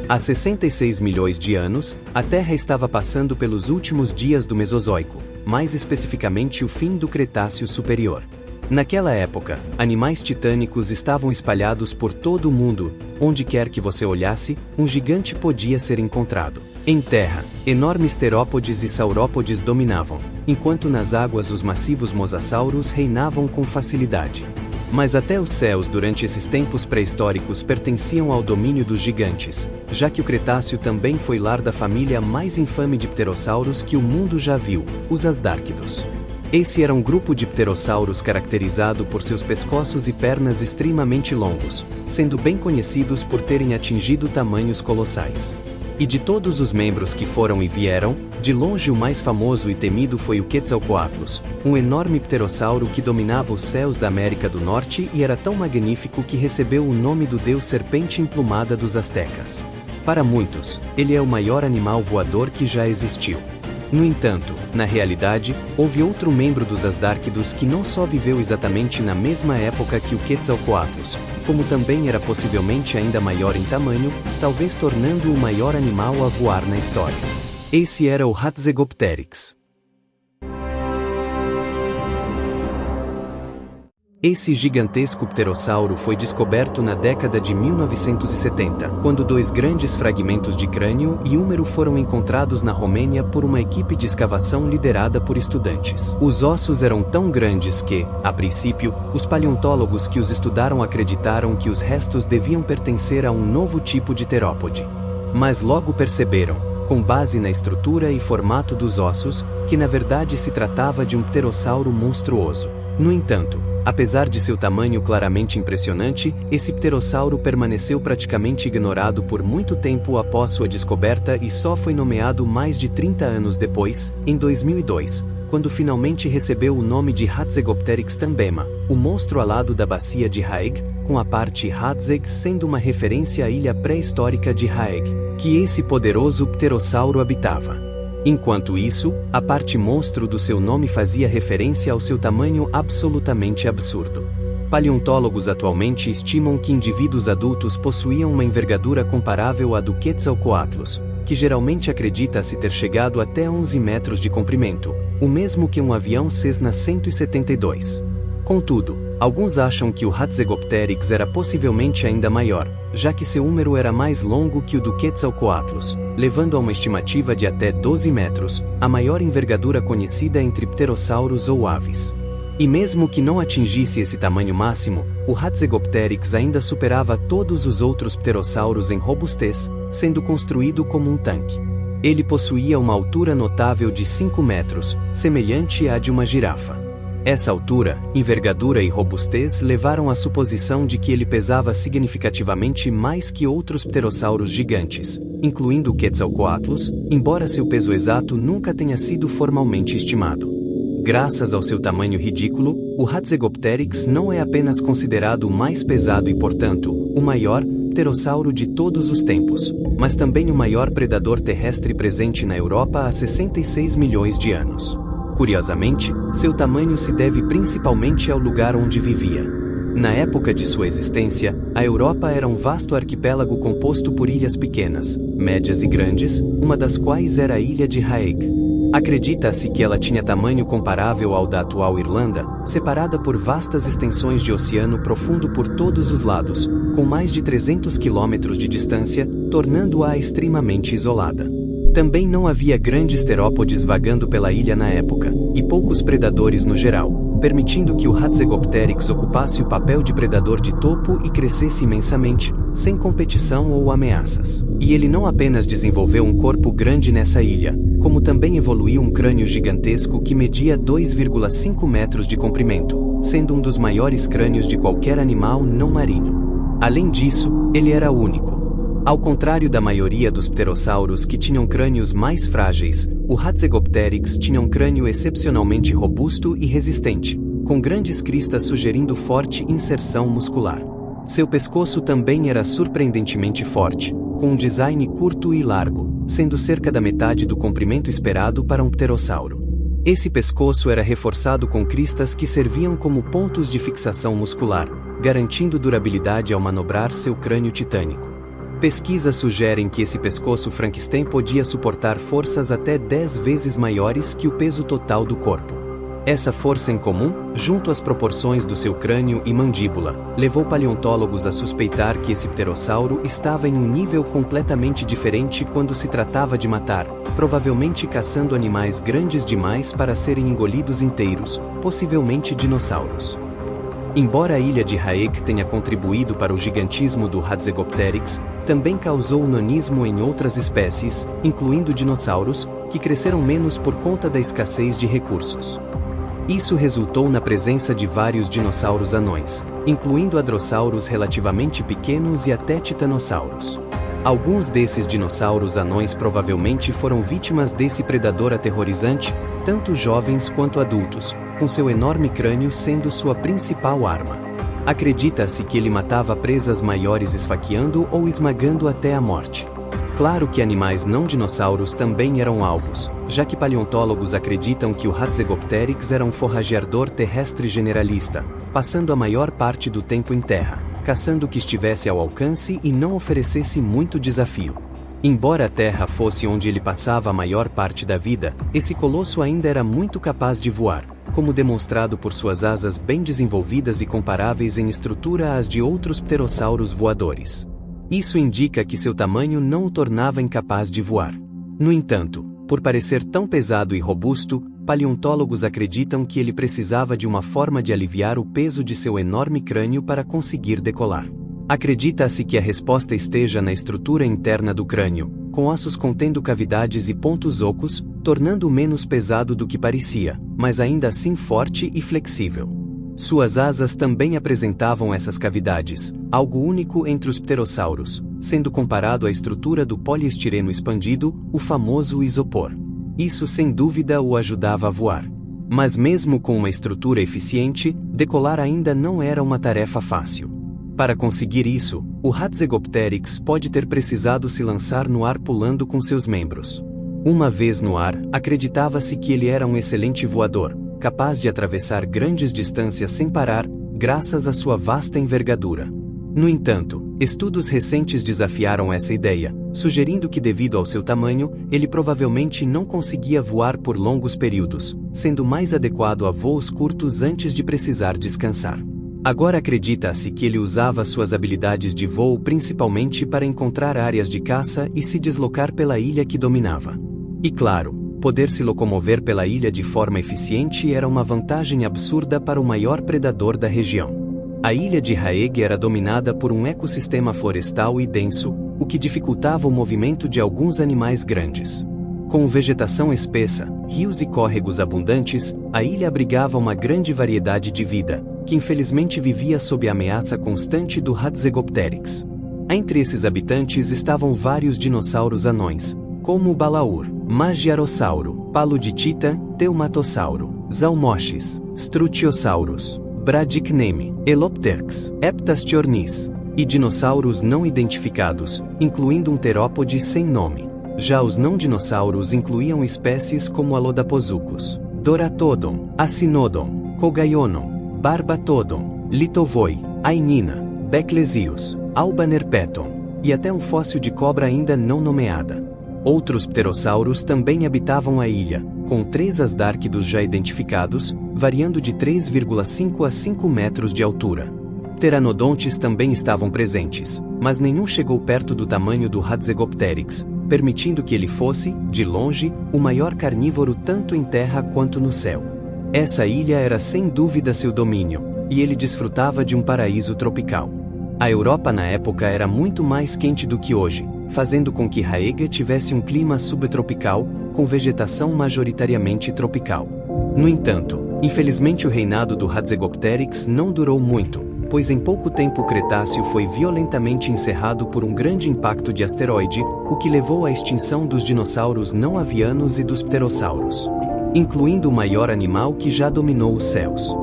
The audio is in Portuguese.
Há 66 milhões de anos, a Terra estava passando pelos últimos dias do Mesozoico, mais especificamente o fim do Cretáceo Superior. Naquela época, animais titânicos estavam espalhados por todo o mundo, onde quer que você olhasse, um gigante podia ser encontrado. Em terra, enormes terópodes e saurópodes dominavam, enquanto nas águas os massivos mosassauros reinavam com facilidade. Mas até os céus durante esses tempos pré-históricos pertenciam ao domínio dos gigantes, já que o Cretáceo também foi lar da família mais infame de pterossauros que o mundo já viu, os asdárquidos. Esse era um grupo de pterossauros caracterizado por seus pescoços e pernas extremamente longos, sendo bem conhecidos por terem atingido tamanhos colossais. E de todos os membros que foram e vieram, de longe o mais famoso e temido foi o Quetzalcoatlus, um enorme pterossauro que dominava os céus da América do Norte e era tão magnífico que recebeu o nome do deus serpente emplumada dos astecas. Para muitos, ele é o maior animal voador que já existiu. No entanto, na realidade, houve outro membro dos asdárquidos que não só viveu exatamente na mesma época que o Quetzalcoatlus, como também era possivelmente ainda maior em tamanho, talvez tornando-o o maior animal a voar na história. Esse era o Hatzegopteryx. Esse gigantesco pterossauro foi descoberto na década de 1970, quando dois grandes fragmentos de crânio e húmero foram encontrados na Romênia por uma equipe de escavação liderada por estudantes. Os ossos eram tão grandes que, a princípio, os paleontólogos que os estudaram acreditaram que os restos deviam pertencer a um novo tipo de terópode. Mas logo perceberam, com base na estrutura e formato dos ossos, que na verdade se tratava de um pterossauro monstruoso. No entanto, apesar de seu tamanho claramente impressionante, esse pterossauro permaneceu praticamente ignorado por muito tempo após sua descoberta e só foi nomeado mais de 30 anos depois, em 2002, quando finalmente recebeu o nome de Hatzegopteryx tambema, o monstro alado da bacia de Haeg, com a parte Hatzeg sendo uma referência à ilha pré-histórica de Haeg, que esse poderoso pterossauro habitava. Enquanto isso, a parte monstro do seu nome fazia referência ao seu tamanho absolutamente absurdo. Paleontólogos atualmente estimam que indivíduos adultos possuíam uma envergadura comparável à do Quetzalcoatlus, que geralmente acredita-se ter chegado até 11 metros de comprimento, o mesmo que um avião Cessna 172. Contudo, alguns acham que o Hatzegopteryx era possivelmente ainda maior, já que seu húmero era mais longo que o do Quetzalcoatlus, levando a uma estimativa de até 12 metros, a maior envergadura conhecida entre pterossauros ou aves. E mesmo que não atingisse esse tamanho máximo, o Hatzegopteryx ainda superava todos os outros pterossauros em robustez, sendo construído como um tanque. Ele possuía uma altura notável de 5 metros, semelhante à de uma girafa. Essa altura, envergadura e robustez levaram à suposição de que ele pesava significativamente mais que outros pterossauros gigantes, incluindo o Quetzalcoatlus, embora seu peso exato nunca tenha sido formalmente estimado. Graças ao seu tamanho ridículo, o Hatzegopteryx não é apenas considerado o mais pesado e, portanto, o maior pterossauro de todos os tempos, mas também o maior predador terrestre presente na Europa há 66 milhões de anos. Curiosamente, seu tamanho se deve principalmente ao lugar onde vivia. Na época de sua existência, a Europa era um vasto arquipélago composto por ilhas pequenas, médias e grandes, uma das quais era a ilha de Haeg. Acredita-se que ela tinha tamanho comparável ao da atual Irlanda, separada por vastas extensões de oceano profundo por todos os lados, com mais de 300 quilômetros de distância, tornando-a extremamente isolada. Também não havia grandes terópodes vagando pela ilha na época, e poucos predadores no geral, permitindo que o Hatzegopteryx ocupasse o papel de predador de topo e crescesse imensamente, sem competição ou ameaças. E ele não apenas desenvolveu um corpo grande nessa ilha, como também evoluiu um crânio gigantesco que media 2,5 metros de comprimento, sendo um dos maiores crânios de qualquer animal não marinho. Além disso, ele era único. Ao contrário da maioria dos pterossauros que tinham crânios mais frágeis, o Hatzegopteryx tinha um crânio excepcionalmente robusto e resistente, com grandes cristas sugerindo forte inserção muscular. Seu pescoço também era surpreendentemente forte, com um design curto e largo, sendo cerca da metade do comprimento esperado para um pterossauro. Esse pescoço era reforçado com cristas que serviam como pontos de fixação muscular, garantindo durabilidade ao manobrar seu crânio titânico. Pesquisas sugerem que esse pescoço Frankenstein podia suportar forças até 10 vezes maiores que o peso total do corpo. Essa força em comum, junto às proporções do seu crânio e mandíbula, levou paleontólogos a suspeitar que esse pterossauro estava em um nível completamente diferente quando se tratava de matar, provavelmente caçando animais grandes demais para serem engolidos inteiros, possivelmente dinossauros. Embora a ilha de Haeg tenha contribuído para o gigantismo do Hatzegopteryx, também causou o nanismo em outras espécies, incluindo dinossauros, que cresceram menos por conta da escassez de recursos. Isso resultou na presença de vários dinossauros anões, incluindo hadrossauros relativamente pequenos e até titanossauros. Alguns desses dinossauros anões provavelmente foram vítimas desse predador aterrorizante, tanto jovens quanto adultos, com seu enorme crânio sendo sua principal arma. Acredita-se que ele matava presas maiores esfaqueando ou esmagando até a morte. Claro que animais não dinossauros também eram alvos, já que paleontólogos acreditam que o Hatzegopteryx era um forrageador terrestre generalista, passando a maior parte do tempo em terra, caçando o que estivesse ao alcance e não oferecesse muito desafio. Embora a terra fosse onde ele passava a maior parte da vida, esse colosso ainda era muito capaz de voar, como demonstrado por suas asas bem desenvolvidas e comparáveis em estrutura às de outros pterossauros voadores. Isso indica que seu tamanho não o tornava incapaz de voar. No entanto, por parecer tão pesado e robusto, paleontólogos acreditam que ele precisava de uma forma de aliviar o peso de seu enorme crânio para conseguir decolar. Acredita-se que a resposta esteja na estrutura interna do crânio, com ossos contendo cavidades e pontos ocos, tornando-o menos pesado do que parecia, mas ainda assim forte e flexível. Suas asas também apresentavam essas cavidades, algo único entre os pterossauros, sendo comparado à estrutura do poliestireno expandido, o famoso isopor. Isso sem dúvida o ajudava a voar. Mas mesmo com uma estrutura eficiente, decolar ainda não era uma tarefa fácil. Para conseguir isso, o Hatzegopteryx pode ter precisado se lançar no ar pulando com seus membros. Uma vez no ar, acreditava-se que ele era um excelente voador, capaz de atravessar grandes distâncias sem parar, graças à sua vasta envergadura. No entanto, estudos recentes desafiaram essa ideia, sugerindo que devido ao seu tamanho, ele provavelmente não conseguia voar por longos períodos, sendo mais adequado a voos curtos antes de precisar descansar. Agora acredita-se que ele usava suas habilidades de voo principalmente para encontrar áreas de caça e se deslocar pela ilha que dominava. E claro, poder se locomover pela ilha de forma eficiente era uma vantagem absurda para o maior predador da região. A ilha de Haeg era dominada por um ecossistema florestal e denso, o que dificultava o movimento de alguns animais grandes. Com vegetação espessa, rios e córregos abundantes, a ilha abrigava uma grande variedade de vida, que infelizmente vivia sob a ameaça constante do Hatzegopteryx. Entre esses habitantes estavam vários dinossauros anões, como o balaur, Magiarossauro, Paluditita, Teumatossauro, Zalmoxis, Strutiosaurus, Bradykneme, Elopterx, Heptastiornis, e dinossauros não identificados, incluindo um terópode sem nome. Já os não-dinossauros incluíam espécies como Alodaposuchus, Doratodon, Acinodon, Cogaionon, Barbatodon, Litovoi, Ainina, Beclesius, Albanerpeton, e até um fóssil de cobra ainda não nomeada. Outros pterossauros também habitavam a ilha, com 3 asdárquidos já identificados, variando de 3,5 a 5 metros de altura. Pteranodontes também estavam presentes, mas nenhum chegou perto do tamanho do Hatzegopteryx, permitindo que ele fosse, de longe, o maior carnívoro tanto em terra quanto no céu. Essa ilha era sem dúvida seu domínio, e ele desfrutava de um paraíso tropical. A Europa na época era muito mais quente do que hoje, fazendo com que Haeg tivesse um clima subtropical, com vegetação majoritariamente tropical. No entanto, infelizmente o reinado do Hatzegopteryx não durou muito, pois em pouco tempo o Cretáceo foi violentamente encerrado por um grande impacto de asteroide, o que levou à extinção dos dinossauros não avianos e dos pterossauros, incluindo o maior animal que já dominou os céus.